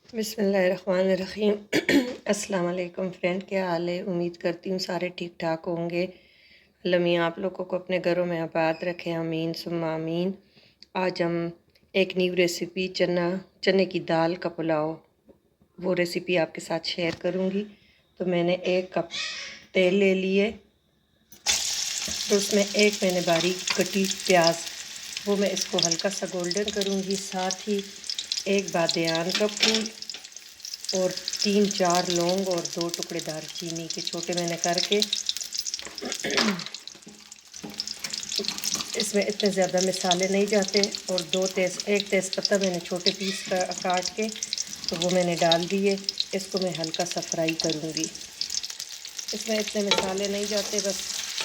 बिस्मिल्लाहिर्रहमानिर्रहीम। अस्सलाम वालेकुम फ्रेंड, क्या हाल है? उम्मीद करती हूँ सारे ठीक ठाक होंगे। अल्लाह मियाँ आप लोगों को अपने घरों में आबाद रखें, आमीन सुम्मा आमीन। आज हम एक न्यू रेसिपी चने की दाल का पुलाव, वो रेसिपी आपके साथ शेयर करूँगी। तो मैंने 1 कप तेल ले लिए, तो उसमें एक मैंने बारीक कटी प्याज, वो मैं इसको हल्का सा गोल्डन करूँगी। साथ ही एक बादियान का फूल और 3-4 लौंग और 2 टुकड़े दालचीनी के छोटे मैंने करके, इसमें इतने ज़्यादा मसाले नहीं जाते। और एक तेज़पत्ता मैंने छोटे पीस का काट के, तो वो मैंने डाल दिए। इसको मैं हल्का सा फ्राई करूँगी। इसमें इतने मसाले नहीं जाते, बस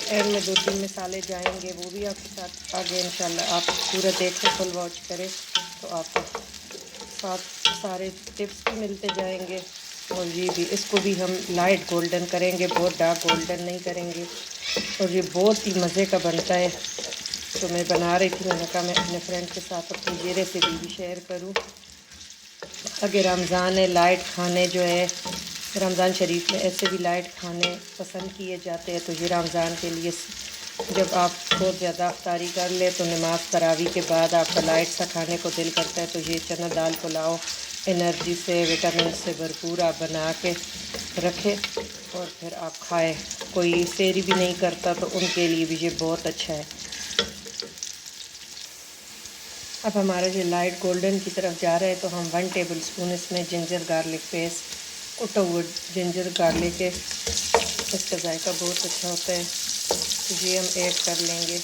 एंड में 2-3 मसाले जाएंगे, वो भी आपके साथ आगे इंशाल्लाह। आप पूरा देखें, फुल वॉच करें, तो आपको साथ सारे टिप्स भी मिलते जाएंगे। और ये भी, इसको भी हम लाइट गोल्डन करेंगे, बहुत डार्क गोल्डन नहीं करेंगे। और ये बहुत ही मज़े का बनता है। तो मैं बना रही थी, मैंने कहा मैं अपने फ्रेंड के साथ अपनी ये रेसिपी भी शेयर करूं। अगर रमज़ान है, लाइट खाने जो है रमज़ान शरीफ में ऐसे भी लाइट खाने पसंद किए जाते हैं, तो ये रमज़ान के लिए जब आप बहुत ज़्यादा अफ्तारी कर ले, तो नमाज तरावी के बाद आपका लाइट सा खाने को दिल करता है, तो ये चना दाल पुलाव एनर्जी से, विटामिन से भरपूर आप बना के रखें और फिर आप खाएं। कोई सेरी भी नहीं करता, तो उनके लिए भी ये बहुत अच्छा है। अब हमारा जो लाइट गोल्डन की तरफ जा रहा है, तो हम 1 टेबल स्पून इसमें जिंजर गार्लिक पेस्ट, कुटा हुआ जिंजर गार्लिक है, इसका जायका बहुत अच्छा होता है, तो ये हम ऐड कर लेंगे।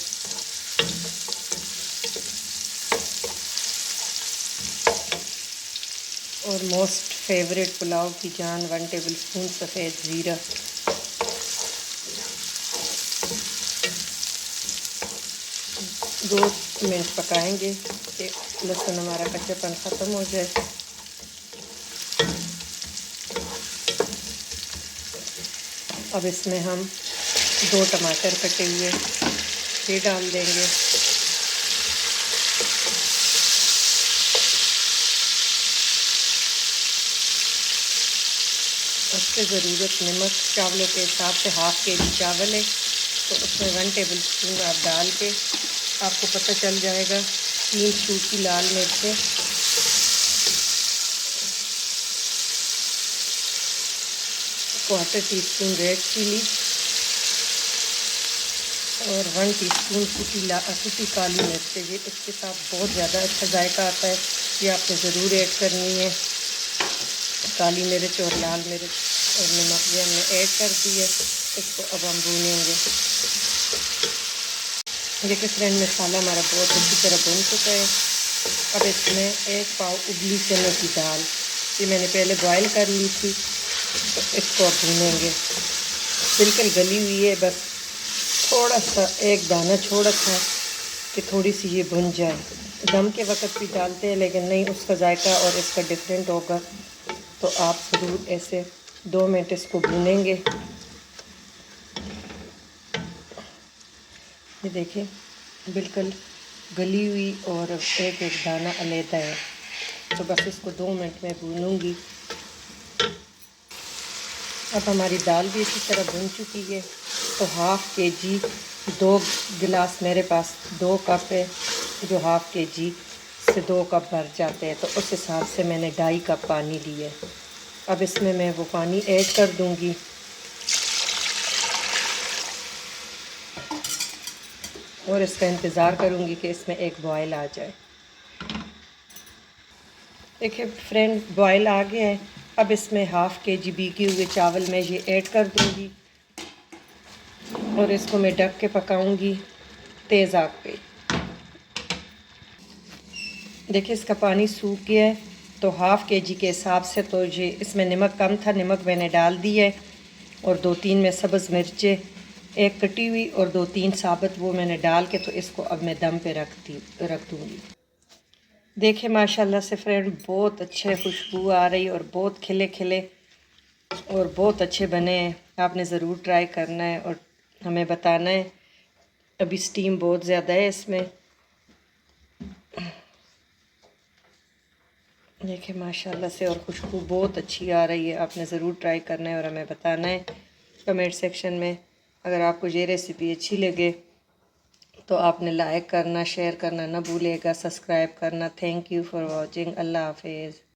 और मोस्ट फेवरेट पुलाव की जान 1 टेबल स्पून सफ़ेद ज़ीरा। 2 मिनट पकाएंगे कि लहसुन हमारा कच्चापन ख़त्म हो जाए। अब इसमें हम 2 टमाटर कटे हुए ये डाल देंगे। उसके ज़रूरत नमक चावलों के हिसाब से, 1/2 kg चावल है, तो उसमें 1 टेबल स्पून आप डाल के, आपको पता चल जाएगा। 3 सूखी लाल मिर्चें, 1/4 टीस्पून रेड चिली और 1 टीस्पून कुटी काली मिर्च। ये इसके साथ बहुत ज़्यादा अच्छा जायका आता है, ये आपने ज़रूर ऐड करनी है। काली मिर्च और लाल मिर्च और नमक भी हमने ऐड कर दी है। इसको अब हम भूनेंगे। देखिए फ्रेंड, मसाला हमारा बहुत अच्छी तरह भून चुका है। अब इसमें 1 पाव उबली चने की दाल, ये मैंने पहले बॉईल कर ली थी, तो इसको अब भूनेंगे। बिल्कुल गली हुई है, बस थोड़ा सा एक दाना छोड़ा था कि थोड़ी सी ये भुन जाए। दम के वक्त भी डालते हैं, लेकिन नहीं, उसका जायका और इसका डिफरेंट होगा। तो आप ज़रूर ऐसे 2 मिनट इसको भूनेंगे। ये देखिए, बिल्कुल गली हुई और एक एक दाना अलहदा है। तो बस इसको 2 मिनट में भूनूंगी। अब हमारी दाल भी इसी तरह भुन चुकी है। तो 1/2 kg, 2 गिलास मेरे पास 2 कप है, जो 1/2 kg से 2 कप भर जाते हैं, तो उस हिसाब से मैंने 2.5 कप पानी लिए। अब इसमें मैं वो पानी ऐड कर दूंगी। और इसका इंतज़ार करूंगी कि इसमें एक बॉयल आ जाए। देखिए फ्रेंड, बॉयल आ गया है। अब इसमें 1/2 kg भीगे हुए चावल मैं ये ऐड कर दूंगी और इसको मैं ढक के पकाऊंगी तेज़ आग पे। देखिए इसका पानी सूख गया है, तो 1/2 kg के हिसाब से, तो ये इसमें नमक कम था, नमक मैंने डाल दिया है। और 2-3 में सब्ज़ मिर्चें, 1 कटी हुई और 2-3 साबुत, वो मैंने डाल के, तो इसको अब मैं दम पे रख दूँगी। देखिए माशाल्लाह से फ्रेंड, बहुत अच्छे खुशबू आ रही और बहुत खिले खिले और बहुत अच्छे बने हैं। आपने ज़रूर ट्राई करना है और हमें बताना है। अभी स्टीम बहुत ज़्यादा है इसमें। देखिए माशाल्लाह से, और खुशबू बहुत अच्छी आ रही है। आपने ज़रूर ट्राई करना है और हमें बताना है कमेंट सेक्शन में। अगर आपको ये रेसिपी अच्छी लगे तो आपने लाइक करना, शेयर करना ना भूलिएगा, सब्सक्राइब करना। Thank you for watching. अल्लाह हाफिज़।